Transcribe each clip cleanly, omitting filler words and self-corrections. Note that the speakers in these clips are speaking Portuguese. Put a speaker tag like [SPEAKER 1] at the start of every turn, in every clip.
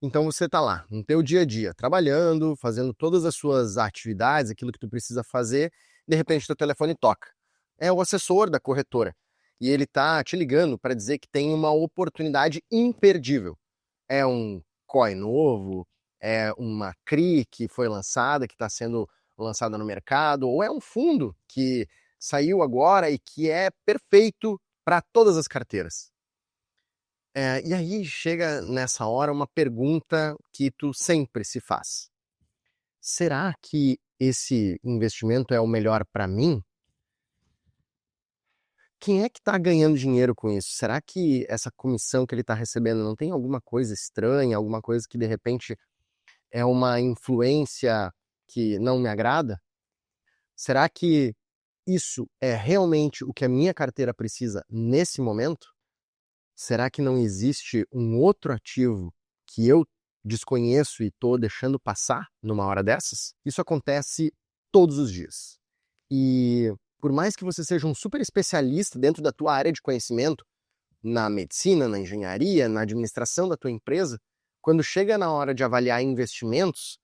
[SPEAKER 1] Então você está lá, no teu dia a dia, trabalhando, fazendo todas as suas atividades, aquilo que tu precisa fazer, de repente teu telefone toca. É o assessor da corretora. E ele está te ligando para dizer que tem uma oportunidade imperdível. É um COI novo, é uma CRI que foi lançada, que está sendo lançada no mercado, ou é um fundo que saiu agora e que é perfeito para todas as carteiras. E aí chega nessa hora uma pergunta que tu sempre se faz. Será que esse investimento é o melhor para mim? Quem é que está ganhando dinheiro com isso? Será que essa comissão que ele está recebendo não tem alguma coisa estranha, alguma coisa que de repente é uma influência que não me agrada? Será que isso é realmente o que a minha carteira precisa nesse momento? Será que não existe um outro ativo que eu desconheço e estou deixando passar numa hora dessas? Isso acontece todos os dias. E por mais que você seja um super especialista dentro da tua área de conhecimento, na medicina, na engenharia, na administração da tua empresa, quando chega na hora de avaliar investimentos,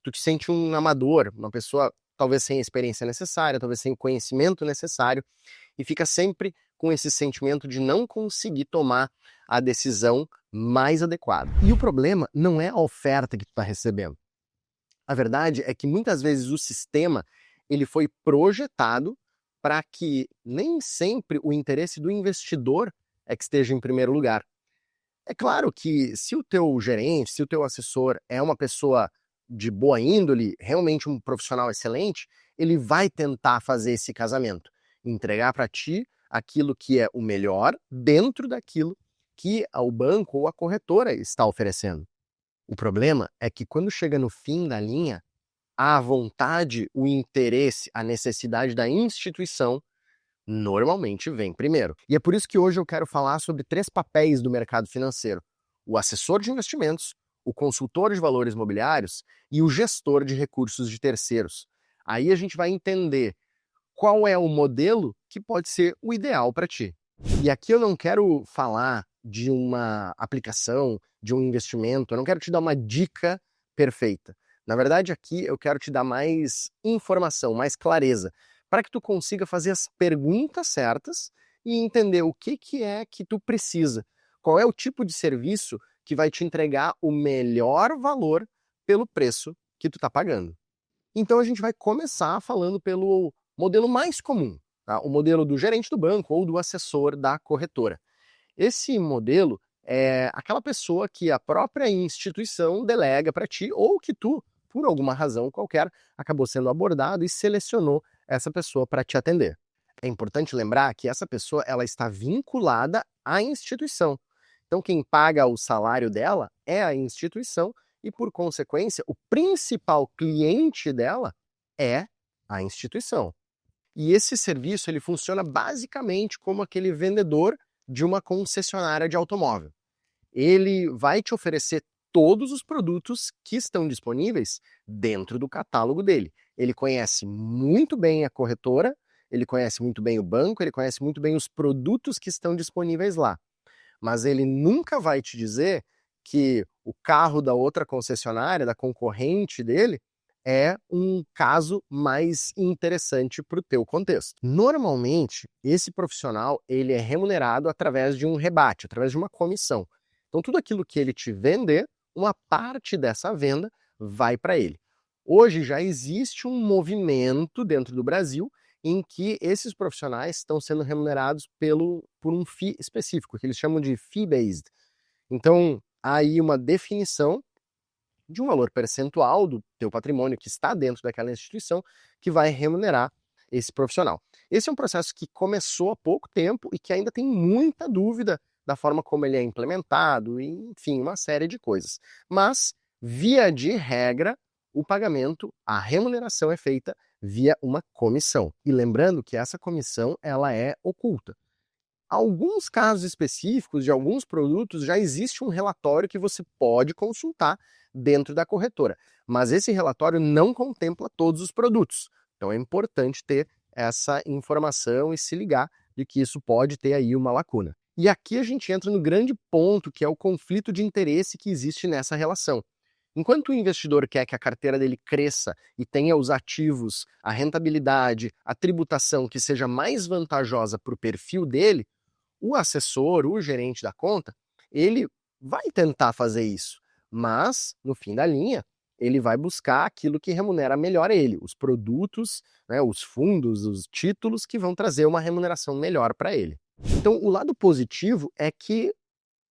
[SPEAKER 1] tu te sente um amador, uma pessoa talvez sem a experiência necessária, talvez sem o conhecimento necessário, e fica sempre com esse sentimento de não conseguir tomar a decisão mais adequada. E o problema não é a oferta que tu está recebendo. A verdade é que muitas vezes o sistema ele foi projetado para que nem sempre o interesse do investidor é que esteja em primeiro lugar. É claro que se o teu gerente, se o teu assessor é uma pessoa de boa índole, realmente um profissional excelente, ele vai tentar fazer esse casamento, entregar para ti aquilo que é o melhor dentro daquilo que o banco ou a corretora está oferecendo. O problema é que quando chega no fim da linha, a vontade, o interesse, a necessidade da instituição normalmente vem primeiro. E é por isso que hoje eu quero falar sobre 3 papéis do mercado financeiro: o assessor de investimentos, o consultor de valores mobiliários e o gestor de recursos de terceiros. Aí a gente vai entender qual é o modelo que pode ser o ideal para ti. E aqui eu não quero falar de uma aplicação, de um investimento, eu não quero te dar uma dica perfeita. Na verdade, aqui eu quero te dar mais informação, mais clareza, para que tu consiga fazer as perguntas certas e entender o que é que tu precisa. Qual é o tipo de serviço que vai te entregar o melhor valor pelo preço que tu está pagando. Então a gente vai começar falando pelo modelo mais comum, tá? O modelo do gerente do banco ou do assessor da corretora. Esse modelo é aquela pessoa que a própria instituição delega para ti ou que tu, por alguma razão qualquer, acabou sendo abordado e selecionou essa pessoa para te atender. É importante lembrar que essa pessoa ela está vinculada à instituição. Então quem paga o salário dela é a instituição e, por consequência, o principal cliente dela é a instituição. E esse serviço ele funciona basicamente como aquele vendedor de uma concessionária de automóvel. Ele vai te oferecer todos os produtos que estão disponíveis dentro do catálogo dele. Ele conhece muito bem a corretora, ele conhece muito bem o banco, ele conhece muito bem os produtos que estão disponíveis lá. Mas ele nunca vai te dizer que o carro da outra concessionária, da concorrente dele, é um caso mais interessante para o teu contexto. Normalmente, esse profissional ele é remunerado através de um rebate, através de uma comissão. Então, tudo aquilo que ele te vender, uma parte dessa venda vai para ele. Hoje já existe um movimento dentro do Brasil em que esses profissionais estão sendo remunerados por um FII específico, que eles chamam de fee-based. Então, há aí uma definição de um valor percentual do teu patrimônio que está dentro daquela instituição que vai remunerar esse profissional. Esse é um processo que começou há pouco tempo e que ainda tem muita dúvida da forma como ele é implementado, e, enfim, uma série de coisas. Mas, via de regra, o pagamento, a remuneração é feita via uma comissão. E lembrando que essa comissão ela é oculta. Alguns casos específicos de alguns produtos já existe um relatório que você pode consultar dentro da corretora, mas esse relatório não contempla todos os produtos. Então é importante ter essa informação e se ligar de que isso pode ter aí uma lacuna. E aqui a gente entra no grande ponto, que é o conflito de interesse que existe nessa relação. Enquanto o investidor quer que a carteira dele cresça e tenha os ativos, a rentabilidade, a tributação que seja mais vantajosa para o perfil dele, o assessor, o gerente da conta, ele vai tentar fazer isso, mas, no fim da linha, ele vai buscar aquilo que remunera melhor ele, os produtos, né, os fundos, os títulos que vão trazer uma remuneração melhor para ele. Então, o lado positivo é que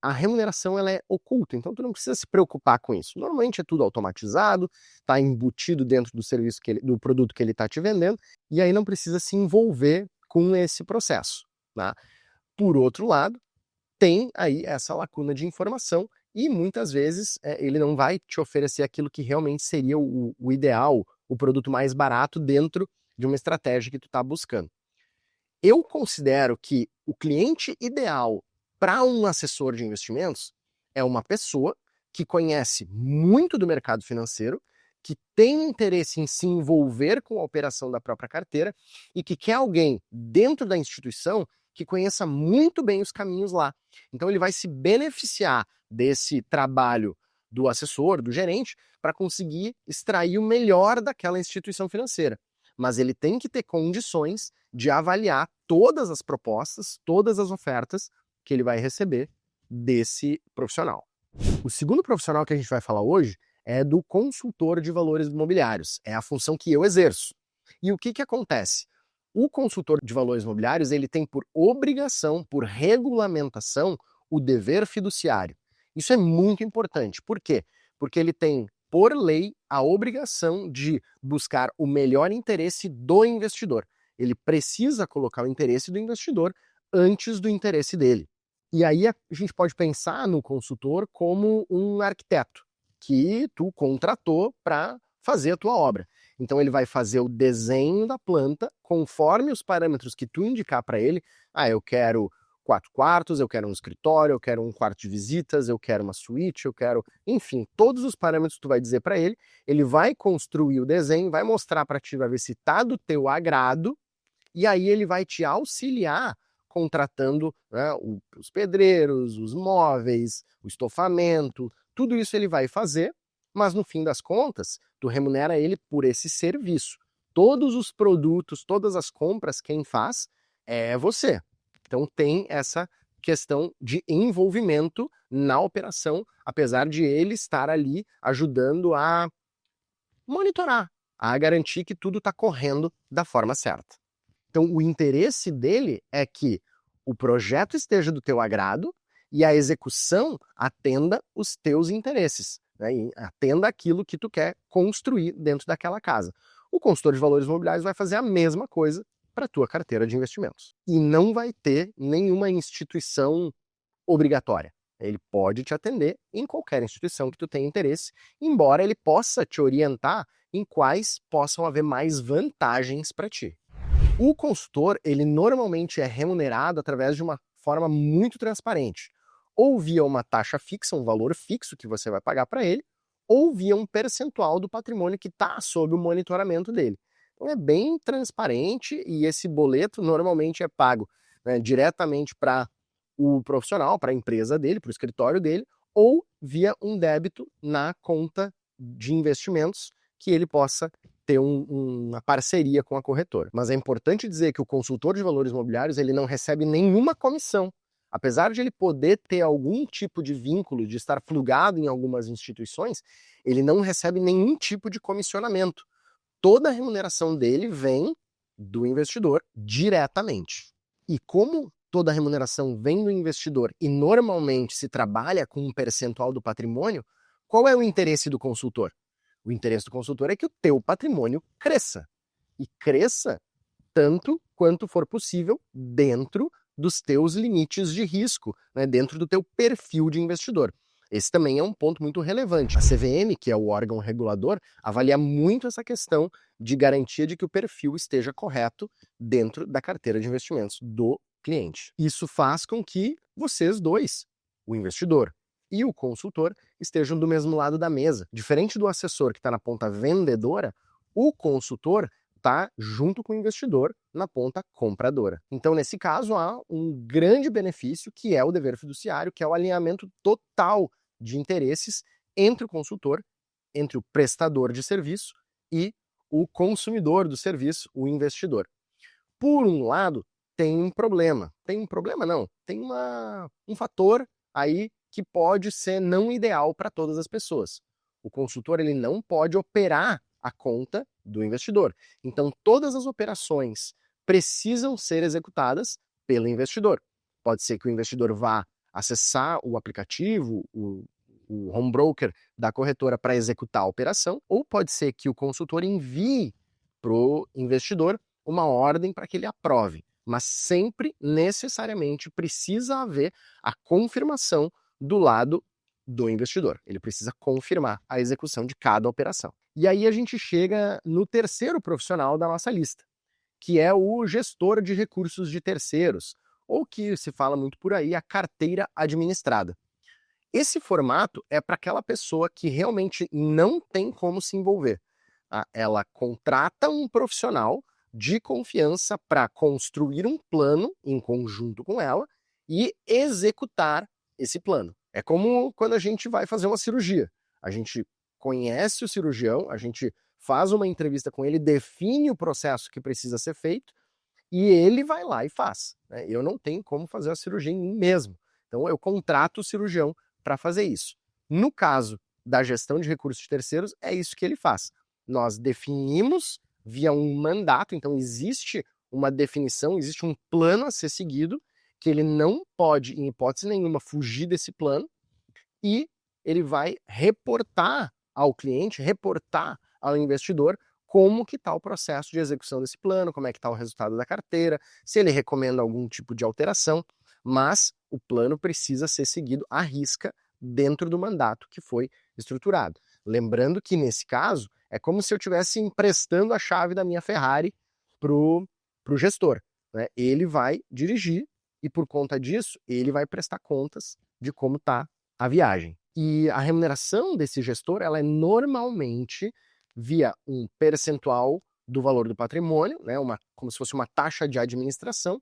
[SPEAKER 1] a remuneração ela é oculta, então tu não precisa se preocupar com isso. Normalmente é tudo automatizado, está embutido dentro do serviço do produto que ele está te vendendo, e aí não precisa se envolver com esse processo. Tá? Por outro lado, tem aí essa lacuna de informação e muitas vezes ele não vai te oferecer aquilo que realmente seria o ideal, o produto mais barato dentro de uma estratégia que tu está buscando. Eu considero que o cliente ideal para um assessor de investimentos é uma pessoa que conhece muito do mercado financeiro, que tem interesse em se envolver com a operação da própria carteira e que quer alguém dentro da instituição que conheça muito bem os caminhos lá. Então ele vai se beneficiar desse trabalho do assessor, do gerente, para conseguir extrair o melhor daquela instituição financeira. Mas ele tem que ter condições de avaliar todas as propostas, todas as ofertas que ele vai receber desse profissional. O segundo profissional que a gente vai falar hoje é do consultor de valores imobiliários. É a função que eu exerço. E o que acontece? O consultor de valores imobiliários ele tem por obrigação, por regulamentação, o dever fiduciário. Isso é muito importante. Por quê? Porque ele tem, por lei, a obrigação de buscar o melhor interesse do investidor. Ele precisa colocar o interesse do investidor antes do interesse dele. E aí a gente pode pensar no consultor como um arquiteto que tu contratou para fazer a tua obra. Então ele vai fazer o desenho da planta conforme os parâmetros que tu indicar para ele. Ah, eu quero 4 quartos, eu quero um escritório, eu quero um quarto de visitas, eu quero uma suíte, eu quero... Enfim, todos os parâmetros que tu vai dizer para ele, ele vai construir o desenho, vai mostrar para ti, vai ver se tá do teu agrado, e aí ele vai te auxiliar contratando, né, os pedreiros, os móveis, o estofamento, tudo isso ele vai fazer, mas no fim das contas, tu remunera ele por esse serviço. Todos os produtos, todas as compras, quem faz é você. Então tem essa questão de envolvimento na operação, apesar de ele estar ali ajudando a monitorar, a garantir que tudo está correndo da forma certa. Então o interesse dele é que o projeto esteja do teu agrado e a execução atenda os teus interesses, né? E atenda aquilo que tu quer construir dentro daquela casa. O consultor de valores imobiliários vai fazer a mesma coisa para a tua carteira de investimentos. E não vai ter nenhuma instituição obrigatória. Ele pode te atender em qualquer instituição que tu tenha interesse, embora ele possa te orientar em quais possam haver mais vantagens para ti. O consultor, ele normalmente é remunerado através de uma forma muito transparente, ou via uma taxa fixa, um valor fixo que você vai pagar para ele, ou via um percentual do patrimônio que está sob o monitoramento dele. Então é bem transparente e esse boleto normalmente é pago, né, diretamente para o profissional, para a empresa dele, para o escritório dele, ou via um débito na conta de investimentos que ele possa ter uma parceria com a corretora. Mas é importante dizer que o consultor de valores imobiliários ele não recebe nenhuma comissão. Apesar de ele poder ter algum tipo de vínculo, de estar plugado em algumas instituições, ele não recebe nenhum tipo de comissionamento. Toda a remuneração dele vem do investidor diretamente. E como toda a remuneração vem do investidor e normalmente se trabalha com um percentual do patrimônio, qual é o interesse do consultor? O interesse do consultor é que o teu patrimônio cresça. E cresça tanto quanto for possível dentro dos teus limites de risco, né, dentro do teu perfil de investidor. Esse também é um ponto muito relevante. A CVM, que é o órgão regulador, avalia muito essa questão de garantia de que o perfil esteja correto dentro da carteira de investimentos do cliente. Isso faz com que vocês dois, o investidor e o consultor, estejam do mesmo lado da mesa. Diferente do assessor que está na ponta vendedora, o consultor está junto com o investidor na ponta compradora. Então, nesse caso, há um grande benefício que é o dever fiduciário, que é o alinhamento total de interesses entre o consultor, entre o prestador de serviço e o consumidor do serviço, o investidor. Por um lado, tem um problema. Tem um problema não, tem um fator aí que pode ser não ideal para todas as pessoas. O consultor ele não pode operar a conta do investidor. Então, todas as operações precisam ser executadas pelo investidor. Pode ser que o investidor vá acessar o aplicativo, o home broker da corretora para executar a operação, ou pode ser que o consultor envie para o investidor uma ordem para que ele aprove. Mas sempre, necessariamente, precisa haver a confirmação do lado do investidor. Ele precisa confirmar a execução de cada operação. E aí a gente chega no terceiro profissional da nossa lista, que é o gestor de recursos de terceiros, ou que se fala muito por aí, a carteira administrada. Esse formato é para aquela pessoa que realmente não tem como se envolver. Ela contrata um profissional de confiança para construir um plano em conjunto com ela e executar esse plano. É como quando a gente vai fazer uma cirurgia. A gente conhece o cirurgião, a gente faz uma entrevista com ele, define o processo que precisa ser feito e ele vai lá e faz. Eu não tenho como fazer a cirurgia em mim mesmo. Então eu contrato o cirurgião para fazer isso. No caso da gestão de recursos de terceiros, é isso que ele faz. Nós definimos via um mandato, então existe uma definição, existe um plano a ser seguido, que ele não pode, em hipótese nenhuma, fugir desse plano, e ele vai reportar ao cliente, reportar ao investidor como que está o processo de execução desse plano, como é que está o resultado da carteira, se ele recomenda algum tipo de alteração, mas o plano precisa ser seguido à risca dentro do mandato que foi estruturado. Lembrando que, nesse caso, é como se eu estivesse emprestando a chave da minha Ferrari pro gestor. Né? Ele vai dirigir e, por conta disso, ele vai prestar contas de como está a viagem. E a remuneração desse gestor ela é normalmente via um percentual do valor do patrimônio, né? Como se fosse uma taxa de administração,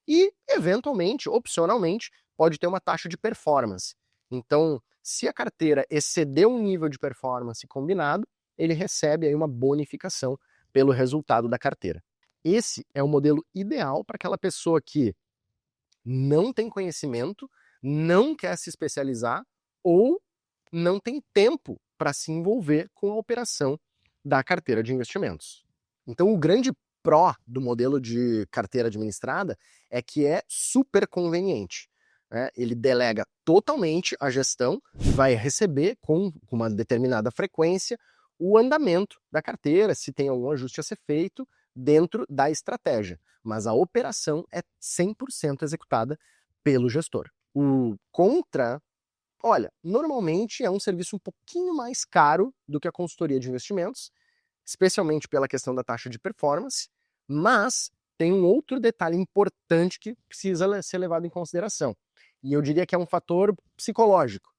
[SPEAKER 1] e, eventualmente, opcionalmente, pode ter uma taxa de performance. Então, se a carteira exceder um nível de performance combinado, ele recebe aí uma bonificação pelo resultado da carteira. Esse é o modelo ideal para aquela pessoa que não tem conhecimento, não quer se especializar ou não tem tempo para se envolver com a operação da carteira de investimentos. Então, o grande pró do modelo de carteira administrada é que é super conveniente. Ele delega totalmente a gestão e vai receber com uma determinada frequência o andamento da carteira, se tem algum ajuste a ser feito dentro da estratégia. Mas a operação é 100% executada pelo gestor. O contra, olha, normalmente é um serviço um pouquinho mais caro do que a consultoria de investimentos, especialmente pela questão da taxa de performance, mas tem um outro detalhe importante que precisa ser levado em consideração. E eu diria que é um fator psicológico.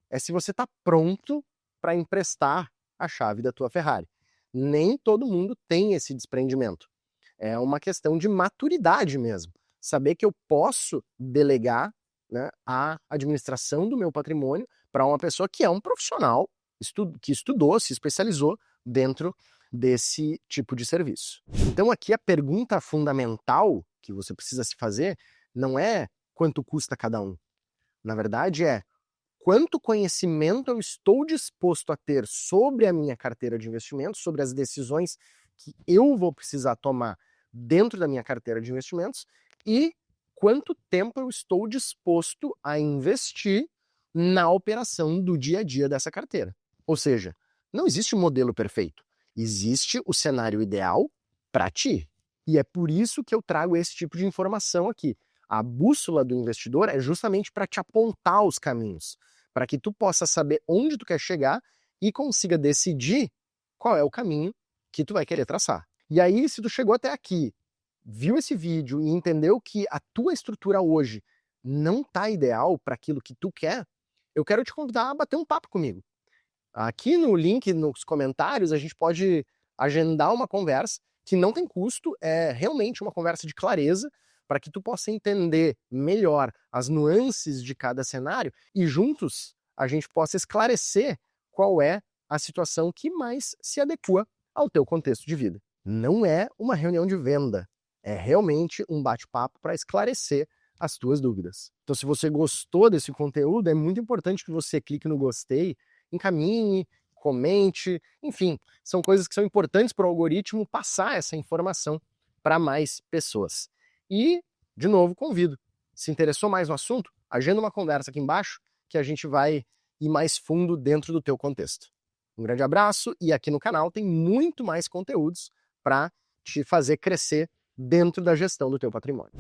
[SPEAKER 1] É se você está pronto para emprestar a chave da tua Ferrari. Nem todo mundo tem esse desprendimento. É uma questão de maturidade mesmo. Saber que eu posso delegar, né, a administração do meu patrimônio para uma pessoa que é um profissional, que estudou, se especializou dentro desse tipo de serviço. Então aqui a pergunta fundamental que você precisa se fazer não é quanto custa cada um. Na verdade é quanto conhecimento eu estou disposto a ter sobre a minha carteira de investimentos, sobre as decisões que eu vou precisar tomar dentro da minha carteira de investimentos e quanto tempo eu estou disposto a investir na operação do dia a dia dessa carteira. Ou seja, não existe um modelo perfeito. Existe o cenário ideal para ti. E é por isso que eu trago esse tipo de informação aqui. A bússola do investidor é justamente para te apontar os caminhos, para que tu possa saber onde tu quer chegar e consiga decidir qual é o caminho que tu vai querer traçar. E aí, se tu chegou até aqui, viu esse vídeo e entendeu que a tua estrutura hoje não está ideal para aquilo que tu quer, eu quero te convidar a bater um papo comigo. Aqui no link, nos comentários, a gente pode agendar uma conversa que não tem custo, é realmente uma conversa de clareza para que tu possa entender melhor as nuances de cada cenário e juntos a gente possa esclarecer qual é a situação que mais se adequa ao teu contexto de vida. Não é uma reunião de venda, é realmente um bate-papo para esclarecer as tuas dúvidas. Então, se você gostou desse conteúdo, é muito importante que você clique no gostei, encaminhe, comente, enfim, são coisas que são importantes para o algoritmo passar essa informação para mais pessoas. E, de novo, convido, se interessou mais no assunto, agenda uma conversa aqui embaixo que a gente vai ir mais fundo dentro do teu contexto. Um grande abraço e aqui no canal tem muito mais conteúdos para te fazer crescer dentro da gestão do teu patrimônio.